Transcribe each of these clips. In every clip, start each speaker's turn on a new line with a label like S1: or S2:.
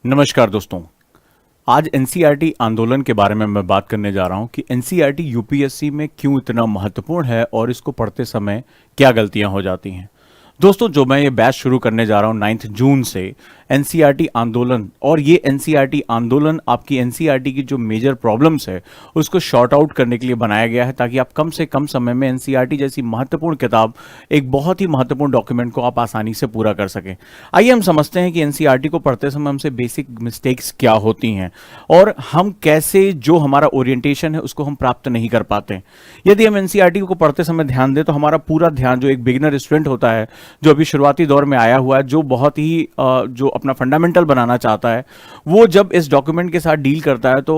S1: नमस्कार दोस्तों। आज एनसीईआरटी आंदोलन के बारे में मैं बात करने जा रहा हूं कि एनसीईआरटी यूपीएससी में क्यों इतना महत्वपूर्ण है और इसको पढ़ते समय क्या गलतियां हो जाती हैं। दोस्तों, जो मैं ये बैच शुरू करने जा रहा हूं 9 जून से एनसीईआरटी आंदोलन, और ये एनसीईआरटी आंदोलन आपकी एनसीईआरटी की जो मेजर प्रॉब्लम्स है उसको शॉर्ट आउट करने के लिए बनाया गया है, ताकि आप कम से कम समय में एनसीईआरटी जैसी महत्वपूर्ण किताब, एक बहुत ही महत्वपूर्ण डॉक्यूमेंट को आप आसानी से पूरा कर सकें। आइए हम समझते हैं कि एनसीईआरटी को पढ़ते समय हमसे बेसिक मिस्टेक्स क्या होती हैं और हम कैसे जो हमारा ओरिएंटेशन है उसको हम प्राप्त नहीं कर पाते हैं। यदि हम एनसीईआरटी को पढ़ते समय ध्यान दें तो हमारा पूरा ध्यान, जो एक बिगिनर स्टूडेंट होता है, जो अभी शुरुआती दौर में आया हुआ है, जो बहुत ही जो अपना फंडामेंटल बनाना चाहता है, वो जब इस डॉक्यूमेंट के साथ डील करता है तो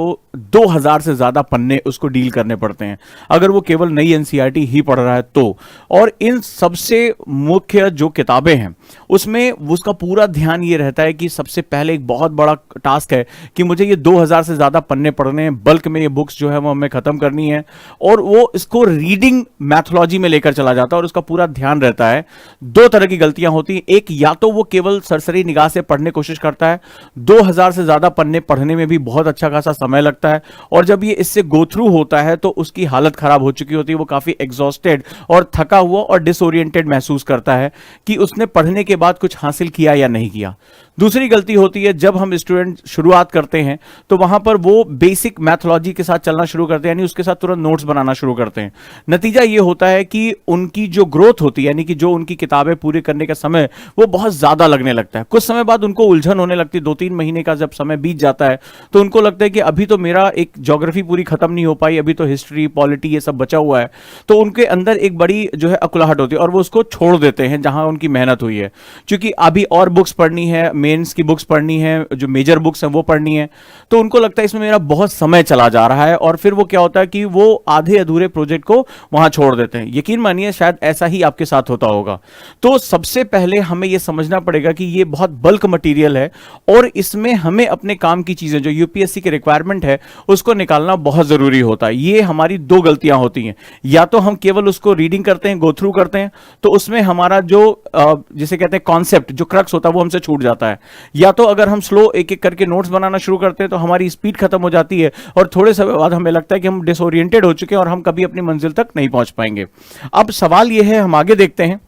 S1: 2000 से ज्यादा पन्ने उसको डील करने पड़ते हैं, अगर वो केवल नई एनसीईआरटी ही पढ़ रहा है तो। और इन सबसे मुख्य जो किताबें हैं उसमें उसका पूरा ध्यान ये रहता है कि सबसे पहले एक बहुत बड़ा टास्क है कि मुझे ये 2000 से ज्यादा पन्ने पढ़ने हैं, बल्क में ये बुक्स जो है वो हमें खत्म करनी है, और वो इसको रीडिंग मैथोलॉजी में लेकर चला जाता है और उसका पूरा ध्यान रहता है। दो तरह की गलतियां होती हैं, एक या तो वो केवल सरसरी निगाह से पढ़ने की कोशिश करता है, 2000 से ज्यादा पन्ने पढ़ने में भी बहुत अच्छा खासा समय लगता है, और जब ये इससे गो थ्रू होता है तो उसकी हालत खराब हो चुकी होती है, वो काफी एग्जॉस्टेड और थका हुआ और डिसोरिएंटेड महसूस करता है कि उसने पढ़ने के बाद कुछ हासिल किया या नहीं किया। दूसरी गलती होती है जब हम स्टूडेंट शुरुआत करते हैं तो वहां पर वो बेसिक मैथोलॉजी के साथ चलना शुरू करते हैं, यानी उसके साथ तुरंत नोट्स बनाना शुरू करते हैं। नतीजा ये होता है कि उनकी जो ग्रोथ होती है, यानी कि जो उनकी किताबें पूरी करने का समय वो बहुत ज्यादा लगने लगता है। कुछ समय बाद उनको उलझन होने लगती है, 2-3 महीने का जब समय बीत जाता है तो उनको लगता है कि अभी तो मेरा एक ज्योग्राफी पूरी खत्म नहीं हो पाई, अभी तो हिस्ट्री, पॉलिटी ये सब बचा हुआ है। तो उनके अंदर एक बड़ी जो है अकुलाहट होती है और वो उसको छोड़ देते हैं जहां उनकी मेहनत हुई है, क्योंकि अभी और बुक्स पढ़नी है, मेंस की बुक्स पढ़नी है, जो मेजर बुक्स हैं वो पढ़नी है। तो उनको लगता है इसमें मेरा बहुत समय चला जा रहा है, और फिर वो क्या होता है कि वो आधे अधूरे प्रोजेक्ट को वहां छोड़ देते हैं। यकीन मानिए शायद ऐसा ही आपके साथ होता होगा। तो सबसे पहले हमें यह समझना पड़ेगा कि ये बहुत बल्क मटेरियल है और इसमें हमें अपने काम की चीजें, जो यूपीएससी की रिक्वायरमेंट है, उसको निकालना बहुत जरूरी होता है। ये हमारी दो गलतियां होती हैं, या तो हम केवल उसको रीडिंग करते हैं, गो थ्रू करते हैं, तो उसमें हमारा जो जिसे कहते हैं कॉन्सेप्ट, जो क्रक्स होता है वो हमसे छूट जाता है, या तो अगर हम स्लो एक एक करके नोट्स बनाना शुरू करते हैं तो हमारी स्पीड खत्म हो जाती है और थोड़े समय बाद हमें लगता है कि हम डिसोरिएंटेड हो चुके हैं और हम कभी अपनी मंजिल तक नहीं पहुंच पाएंगे। अब सवाल यह है, हम आगे देखते हैं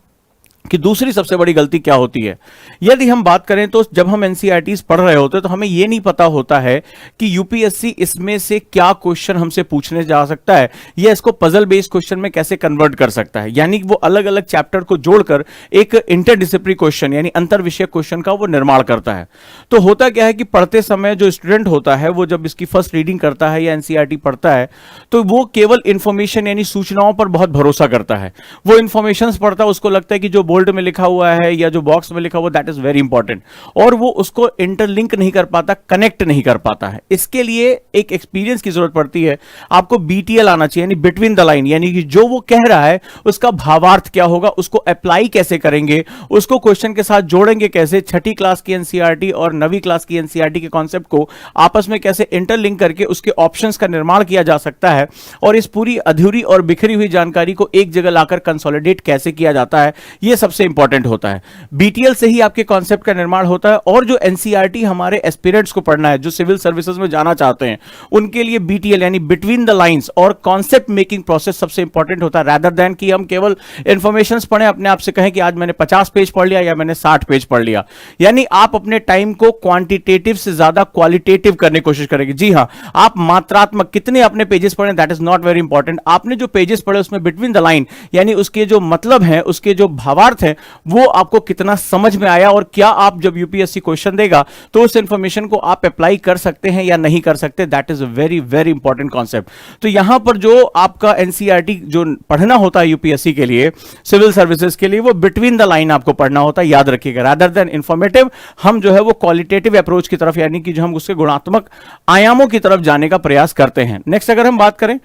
S1: कि दूसरी सबसे बड़ी गलती क्या होती है। यदि हम बात करें तो जब हम एनसीईआरटीज पढ़ रहे होते हैं तो हमें यह नहीं पता होता है कि यूपीएससी इसमें से क्या क्वेश्चन हमसे पूछने जा सकता है या इसको पजल बेस्ड क्वेश्चन में कैसे कन्वर्ट कर सकता है, यानी वो अलग अलग चैप्टर को जोड़कर एक इंटरडिसिप्लिनरी क्वेश्चन यानी अंतर विषय क्वेश्चन का वो निर्माण करता है। तो होता क्या है कि पढ़ते समय जो स्टूडेंट होता है वो जब इसकी फर्स्ट रीडिंग करता है या एनसीईआरटी पढ़ता है तो वो केवल इंफॉर्मेशन यानी सूचनाओं पर बहुत भरोसा करता है। वो इंफॉर्मेशन पढ़ता है, उसको लगता है कि जो बोल्ड में लिखा हुआ है या जो बॉक्स में लिखा हुआ दैट इज वेरी इंपॉर्टेंट, और वो उसको इंटरलिंक नहीं कर पाता, कनेक्ट नहीं कर पाता है। इसके लिए एक एक्सपीरियंस की जरूरत पड़ती है। आपको बीटीएल आना चाहिए, यानी बिटवीन द लाइन, यानी कि जो वो कह रहा है उसका भावार्थ क्या होगा, उसको अप्लाई कैसे करेंगे, उसको क्वेश्चन के साथ जोड़ेंगे कैसे, छठी क्लास की एनसीईआरटी और 9वीं क्लास की एनसीईआरटी के कॉन्सेप्ट को आपस में कैसे इंटरलिंक करके उसके ऑप्शंस का निर्माण किया जा सकता है, और इस पूरी अधूरी और बिखरी हुई जानकारी को एक जगह लाकर कंसोलिडेट कैसे किया जाता है, यह सबसे इंपॉर्टेंट होता है। बीटीएल से ही आपके कॉन्सेप्ट का निर्माण होता है, और जो एनसीईआरटी हमारे एस्पिरेंट्स को पढ़ना है, जो सिविल सर्विसेज में जाना चाहते हैं, उनके लिए बीटीएल यानी बिटवीन द लाइंस और कॉन्सेप्ट मेकिंग प्रोसेस सबसे इंपॉर्टेंट होता है, रादर देन कि हम केवल इंफॉर्मेशंस पढ़ें, अपने आप से कहें कि आज मैंने 50 पेज पढ़ लिया या मैंने 60 पेज पढ़ लिया। यानी आप अपने टाइम को क्वांटिटेटिव से ज्यादा क्वालिटेटिव करने की कोशिश करेंगे। जी हां, आप मात्रात्मक कितने अपने पेजेस पढ़ें that is not very important. आपने जो पेजेस पढ़े उसमें बिटवीन द लाइन यानी उसके जो मतलब है, उसके जो भावार्थ है, वो आपको कितना समझ में आया, और क्या आप जब यूपीएससी क्वेश्चन देगा तो उस इंफॉर्मेशन को आप अप्लाई कर सकते हैं या नहीं कर सकते, that is a very very important concept. तो यहां पर जो आपका एनसीईआरटी जो पढ़ना होता है यूपीएससी के लिए, सिविल सर्विसेज के लिए, वो बिटवीन द लाइन आपको पढ़ना होता है, याद रखिएगा। रादर देन इंफॉर्मेटिव, हम जो है वो क्वालिटेटिव अप्रोच की तरफ, यानी कि जो हम उसके गुणात्मक आयामों की तरफ जाने का प्रयास करते हैं। नेक्स्ट अगर हम बात करें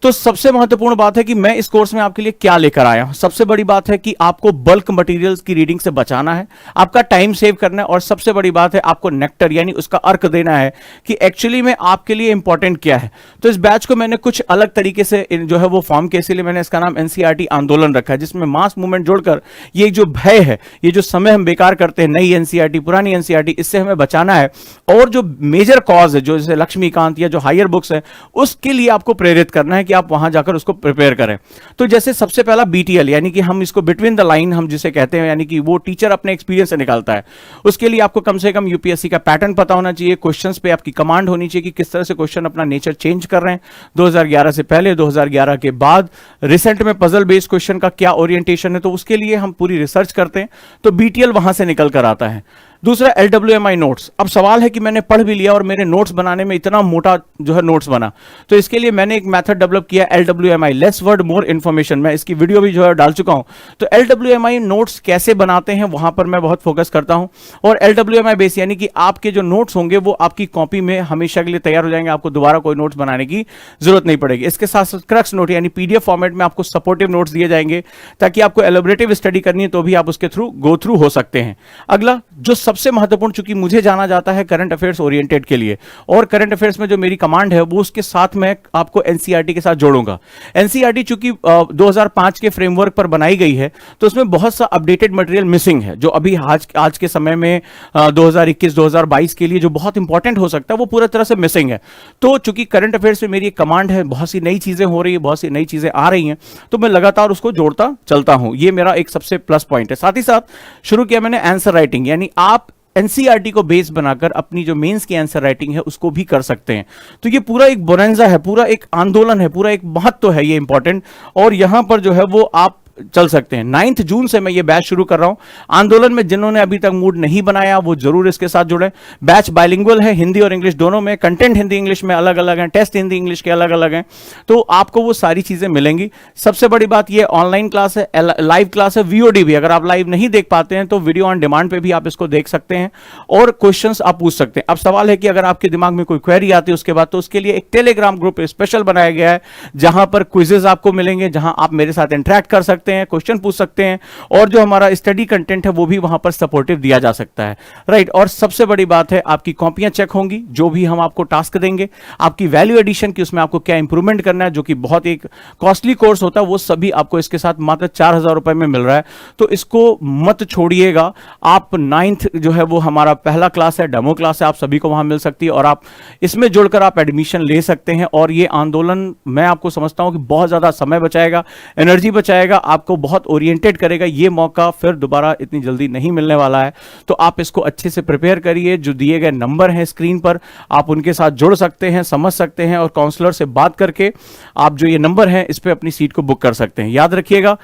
S1: तो सबसे महत्वपूर्ण बात है कि मैं इस कोर्स में आपके लिए क्या लेकर आया हूं। सबसे बड़ी बात है कि आपको बल्क मटेरियल्स की रीडिंग से बचाना है, आपका टाइम सेव करना है, और सबसे बड़ी बात है आपको नेक्टर यानी उसका अर्क देना है कि एक्चुअली में आपके लिए इंपॉर्टेंट क्या है। तो इस बैच को मैंने कुछ अलग तरीके से जो है वो फॉर्म के, इसीलिए मैंने इसका नाम एनसीईआरटी आंदोलन रखा है, जिसमें मास मूवमेंट जोड़कर ये जो भय है, ये जो समय हम बेकार करते हैं नई एनसीईआरटी पुरानी एनसीईआरटी, इससे हमें बचाना है। और जो मेजर कॉज है, जो जैसे लक्ष्मीकांत या जो हायर बुक्स है, उसके लिए आपको प्रेरित करना है कि आप वहां जाकर उसको प्रिपेयर करें। तो जैसे सबसे पहला बीटीएल, यानी कि हम इसको बिटवीन द लाइन हम जिसे कहते हैं, यानी कि वो टीचर अपने एक्सपीरियंस से निकालता है। उसके लिए आपको कम से कम यूपीएससी का पैटर्न पता होना चाहिए, क्वेश्चंस पे आपकी कमांड होनी चाहिए कि किस तरह से क्वेश्चन अपना नेचर चेंज कर रहे हैं 2011 से पहले, 2011 के बाद, रिसेंट में पजल बेस्ड क्वेश्चन का क्या ओरिएंटेशन है, तो उसके लिए हम पूरी रिसर्च करते हैं। तो बीटीएल वहां से निकल कर आता है। दूसरा एलडब्ल्यूएमआई नोट्स। अब सवाल है कि मैंने पढ़ भी लिया और मेरे नोट्स बनाने में इतना मोटा जो है नोट्स बना, तो इसके लिए मैंने एक मेथड डेवलप किया, एलडब्ल्यूएमआई, लेस वर्ड मोर इंफॉर्मेशन। मैं इसकी वीडियो भी जो है डाल चुका हूं। तो एलडब्ल्यूएमआई नोट्स कैसे बनाते हैं वहां पर मैं बहुत फोकस करता हूं। और एलडब्ल्यूएमआई बेस यानी कि आपके जो नोट्स होंगे वो आपकी कॉपी में हमेशा के लिए तैयार हो जाएंगे, आपको दोबारा कोई नोट्स बनाने की जरूरत नहीं पड़ेगी। इसके साथ साथ क्रक्स नोट यानी पीडीएफ फॉर्मेट में आपको सपोर्टिव नोट्स दिए जाएंगे, ताकि आपको एलोबरेटिव स्टडी करनी है तो भी आप उसके थ्रू गो थ्रू हो सकते हैं। अगला जो सबसे महत्वपूर्ण, चूंकि मुझे जाना जाता है करंट अफेयर्स ओरिएंटेड के लिए, और करंट अफेयर्स में जो मेरी कमांड है वो उसके साथ मैं आपको एनसीईआरटी के साथ जोड़ूंगा। एनसीईआरटी चूंकि 2005 के फ्रेमवर्क पर बनाई गई है, तो उसमें बहुत सा अपडेटेड मटेरियल मिसिंग है, जो अभी आज के समय में 2021-2022 के लिए जो बहुत इंपॉर्टेंट हो सकता है वो पूरा तरह से मिसिंग है। तो चूंकि करंट अफेयर्स में मेरी एक कमांड है, बहुत सी नई चीजें हो रही है, बहुत सी नई चीजें आ रही हैं, तो मैं लगातार उसको जोड़ता चलता हूं। ये मेरा एक सबसे प्लस पॉइंट है। साथ ही साथ शुरू किया मैंने आंसर राइटिंग, यानी आप एनसीईआरटी को बेस बनाकर अपनी जो मेंस की आंसर राइटिंग है उसको भी कर सकते हैं। तो ये पूरा एक बोनेंजा है, पूरा एक आंदोलन है, पूरा एक महत्व है ये इंपॉर्टेंट, और यहां पर जो है वो आप चल सकते हैं। 9 जून से मैं ये बैच शुरू कर रहा हूं। आंदोलन में जिन्होंने अभी तक मूड नहीं बनाया वो जरूर इसके साथ जुड़े। बैच बाइलिंगुअल है, हिंदी और इंग्लिश दोनों में, कंटेंट हिंदी इंग्लिश में अलग अलग है, टेस्ट हिंदी इंग्लिश के अलग अलग हैं, तो आपको वो सारी चीजें मिलेंगी। सबसे बड़ी बात ये ऑनलाइन क्लास है, लाइव क्लास है, वीओडी भी। अगर आप लाइव नहीं देख पाते हैं तो वीडियो ऑन डिमांड पे भी आप इसको देख सकते हैं और क्वेश्चंस आप पूछ सकते हैं। अब सवाल है कि अगर आपके दिमाग में कोई क्वेरी आती है उसके बाद, तो उसके लिए एक टेलीग्राम ग्रुप स्पेशल बनाया गया है, जहां पर क्विजेज आपको मिलेंगे, जहां आप मेरे साथ इंटरेक्ट कर सकते हैं, क्वेश्चन पूछ सकते हैं, और जो हमारा स्टडी कंटेंट है वो भी वहां पर सपोर्टिव दिया जा सकता है, राइट। और सबसे बड़ी बात है आपकी कॉपियां चेक होंगी, जो भी हम आपको टास्क देंगे, आपकी वैल्यू एडिशन की उसमें आपको क्या इंप्रूवमेंट करना है, जो कि बहुत एक कॉस्टली कोर्स होता है, वो सभी आपको इसके साथ मात्र 4000 रुपए में मिल रहा है। तो इसको मत छोड़िएगा। आप 9th जो है वो हमारा पहला क्लास है, डेमो क्लास है, आप सभी को वहां मिल सकती है, और आप इसमें जुड़कर आप एडमिशन ले सकते हैं। और ये आंदोलन मैं आपको समझता हूं कि बहुत ज्यादा समय बचाएगा, एनर्जी बचाएगा, आपको बहुत ओरिएंटेड करेगा। ये मौका फिर दोबारा इतनी जल्दी नहीं मिलने वाला है, तो आप इसको अच्छे से प्रिपेयर करिए। जो दिए गए नंबर हैं स्क्रीन पर, आप उनके साथ जुड़ सकते हैं, समझ सकते हैं, और काउंसलर से बात करके आप जो ये नंबर है इस पे अपनी सीट को बुक कर सकते हैं। याद रखिएगा,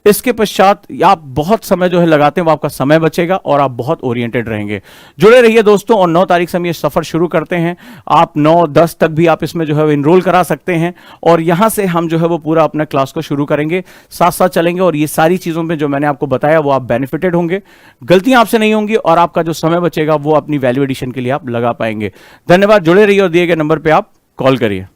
S1: इसके पश्चात आप बहुत समय जो है लगाते हैं वो आपका समय बचेगा और आप बहुत ओरिएंटेड रहेंगे। जुड़े रहिए दोस्तों, और 9 तारीख से हम ये सफर शुरू करते हैं। आप 9-10 तक भी आप इसमें जो है इनरोल करा सकते हैं, और यहां से हम जो है वो पूरा अपना क्लास को शुरू करेंगे, साथ साथ चलेंगे, और ये सारी चीजों में जो मैंने आपको बताया वो आप बेनिफिटेड होंगे, गलतियां आपसे नहीं होंगी, और आपका जो समय बचेगा वो अपनी वैल्यू एडिशन के लिए आप लगा पाएंगे। धन्यवाद, जुड़े रहिए और दिए गए नंबर पर आप कॉल करिए।